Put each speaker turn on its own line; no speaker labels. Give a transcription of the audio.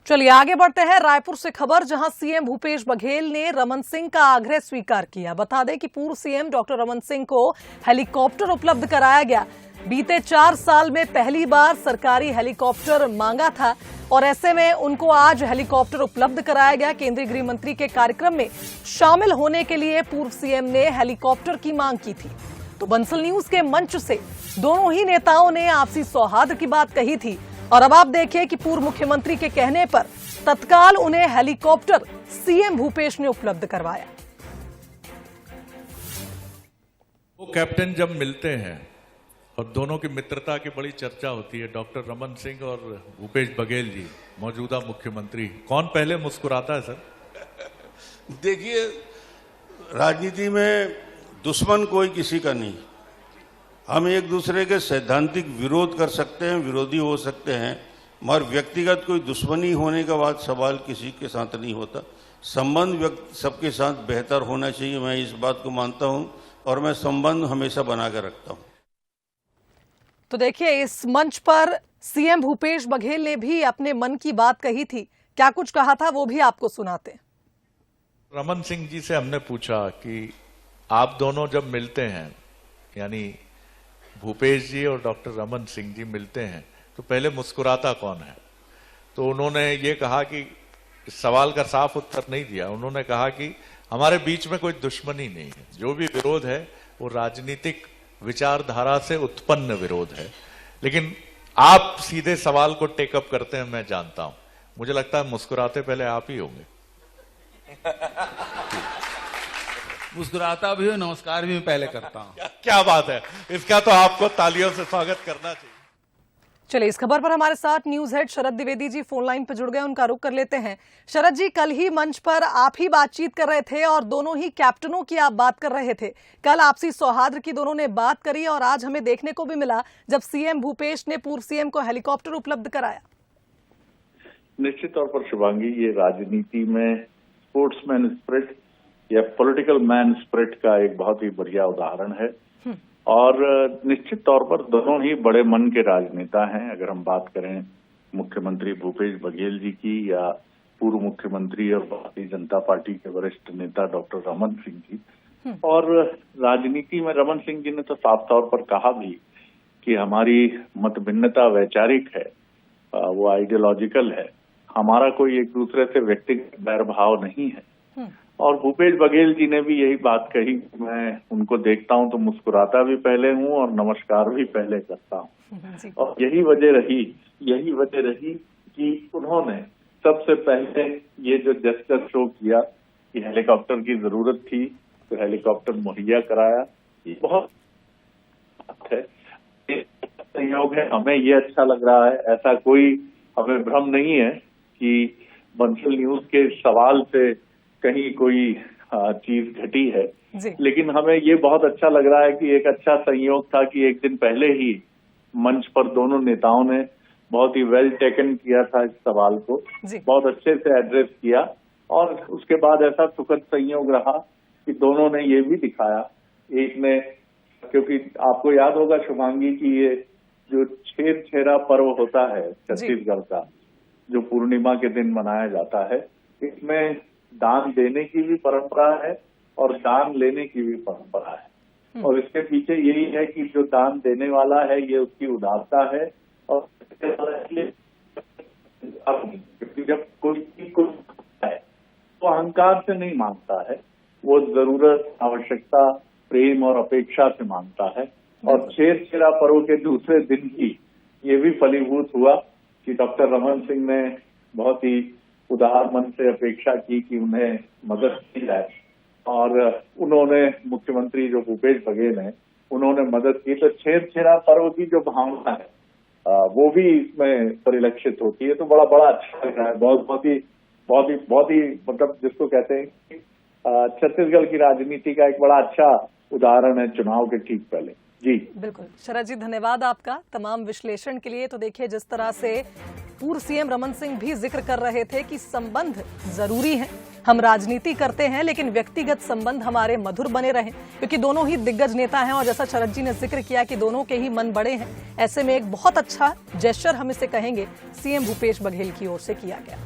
चलिए आगे बढ़ते हैं। रायपुर से खबर, जहां सीएम भूपेश बघेल ने रमन सिंह का आग्रह स्वीकार किया। बता दें कि पूर्व सीएम डॉक्टर रमन सिंह को हेलीकॉप्टर उपलब्ध कराया गया। बीते 4 साल में पहली बार सरकारी हेलीकॉप्टर मांगा था और ऐसे में उनको आज हेलीकॉप्टर उपलब्ध कराया गया। केंद्रीय गृह मंत्री के कार्यक्रम में शामिल होने के लिए पूर्व सीएम ने हेलीकॉप्टर की मांग की थी। तो बंसल न्यूज के मंच से दोनों ही नेताओं ने आपसी सौहार्द की बात कही थी और अब आप देखिए कि पूर्व मुख्यमंत्री के कहने पर तत्काल उन्हें हेलीकॉप्टर सीएम भूपेश ने उपलब्ध करवाया।
वो कैप्टन जब मिलते हैं और दोनों की मित्रता की बड़ी चर्चा होती है, डॉक्टर रमन सिंह और भूपेश बघेल जी मौजूदा मुख्यमंत्री, कौन पहले मुस्कुराता है सर?
देखिए, राजनीति में दुश्मन कोई किसी का नहीं। हम एक दूसरे के सैद्धांतिक विरोध कर सकते हैं, विरोधी हो सकते हैं, मगर व्यक्तिगत कोई दुश्मनी होने का बात सवाल किसी के साथ नहीं होता। संबंध सबके साथ बेहतर होना चाहिए, मैं इस बात को मानता हूं और मैं संबंध हमेशा बनाकर रखता हूं।
तो देखिए, इस मंच पर सीएम भूपेश बघेल ने भी अपने मन की बात कही थी। क्या कुछ कहा था वो भी आपको सुनाते हैं।
रमन सिंह जी से हमने पूछा कि आप दोनों जब मिलते हैं, यानी भूपेश जी और डॉक्टर रमन सिंह जी मिलते हैं, तो पहले मुस्कुराता कौन है? तो उन्होंने ये कहा कि इस सवाल का साफ उत्तर नहीं दिया। उन्होंने कहा कि हमारे बीच में कोई दुश्मनी नहीं है, जो भी विरोध है वो राजनीतिक विचारधारा से उत्पन्न विरोध है। लेकिन आप सीधे सवाल को टेकअप करते हैं, मैं जानता हूं। मुझे लगता है मुस्कुराते पहले आप ही होंगे।
मुस्कुराता भी हूं, नमस्कार भी पहले करता हूं।
क्या बात है, इसका तो आपको तालियों से स्वागत करना चाहिए।
चलिए, इस खबर पर हमारे साथ न्यूज हेड शरद द्विवेदी जी फोन लाइन पर जुड़ गए, उनका रुख कर लेते हैं। शरद जी, कल ही मंच पर आप ही बातचीत कर रहे थे और दोनों ही कैप्टनों की आप बात कर रहे थे। कल आपसी सौहार्द की दोनों ने बात करी और आज हमें देखने को भी मिला जब सीएम भूपेश ने पूर्व सीएम को हेलीकॉप्टर उपलब्ध कराया।
निश्चित तौर पर शुभांगी, ये राजनीति में स्पोर्ट्समैन स्पिरिट या पॉलिटिकल मैन स्पिरिट का एक बहुत ही बढ़िया उदाहरण है और निश्चित तौर पर दोनों ही बड़े मन के राजनेता हैं। अगर हम बात करें मुख्यमंत्री भूपेश बघेल जी की या पूर्व मुख्यमंत्री और भारतीय जनता पार्टी के वरिष्ठ नेता डॉक्टर रमन सिंह जी, और राजनीति में रमन सिंह जी ने तो साफ तौर पर कहा भी कि हमारी मतभिन्नता वैचारिक है, वो आइडियोलॉजिकल है, हमारा कोई एक दूसरे से व्यक्तिगत वैरभाव नहीं है। और भूपेश बघेल जी ने भी यही बात कही, मैं उनको देखता हूं तो मुस्कुराता भी पहले हूं और नमस्कार भी पहले करता हूं। और यही वजह रही कि उन्होंने सबसे पहले ये जो जेस्चर शो किया कि हेलीकॉप्टर की जरूरत थी तो हेलीकॉप्टर मुहैया कराया। ये बहुत है, संयोग है, हमें ये अच्छा लग रहा है। ऐसा कोई हमें भ्रम नहीं है कि बंसल न्यूज के सवाल से कहीं कोई चीज घटी है, लेकिन हमें ये बहुत अच्छा लग रहा है कि एक अच्छा संयोग था कि एक दिन पहले ही मंच पर दोनों नेताओं ने बहुत ही वेल टेकन किया था इस सवाल को, बहुत अच्छे से एड्रेस किया और उसके बाद ऐसा सुखद संयोग रहा कि दोनों ने ये भी दिखाया। एक ने, क्योंकि आपको याद होगा शुभांगी कि ये जो छेरा पर्व होता है छत्तीसगढ़ का, जो पूर्णिमा के दिन मनाया जाता है, इसमें दान देने की भी परंपरा है और दान लेने की भी परंपरा है। और इसके पीछे यही है कि जो दान देने वाला है ये उसकी उदारता है और क्योंकि जब कोई कुछ है तो अहंकार से नहीं मांगता है, वो जरूरत, आवश्यकता, प्रेम और अपेक्षा से मांगता है। और छेरा पर्व के दूसरे दिन ही ये भी फलीभूत हुआ कि डॉक्टर रमन सिंह ने बहुत ही उदार मन से अपेक्षा की कि उन्हें मदद की जाए और उन्होंने, मुख्यमंत्री जो भूपेश बघेल हैं, उन्होंने मदद की। तो छेरा पर्व की जो भावना है वो भी इसमें परिलक्षित होती है। तो बड़ा अच्छा लग रहा है, बहुत ही मतलब जिसको कहते हैं छत्तीसगढ़ की राजनीति का एक बड़ा अच्छा उदाहरण है चुनाव के ठीक पहले। जी
बिल्कुल शरद जी, धन्यवाद आपका तमाम विश्लेषण के लिए। तो देखिए, जिस तरह से पूर्व सीएम रमन सिंह भी जिक्र कर रहे थे कि संबंध जरूरी है, हम राजनीति करते हैं लेकिन व्यक्तिगत संबंध हमारे मधुर बने रहें, क्योंकि दोनों ही दिग्गज नेता हैं और जैसा शरद जी ने जिक्र किया कि दोनों के ही मन बड़े हैं। ऐसे में एक बहुत अच्छा जेस्चर हम इसे कहेंगे सीएम भूपेश बघेल की ओर से किया गया।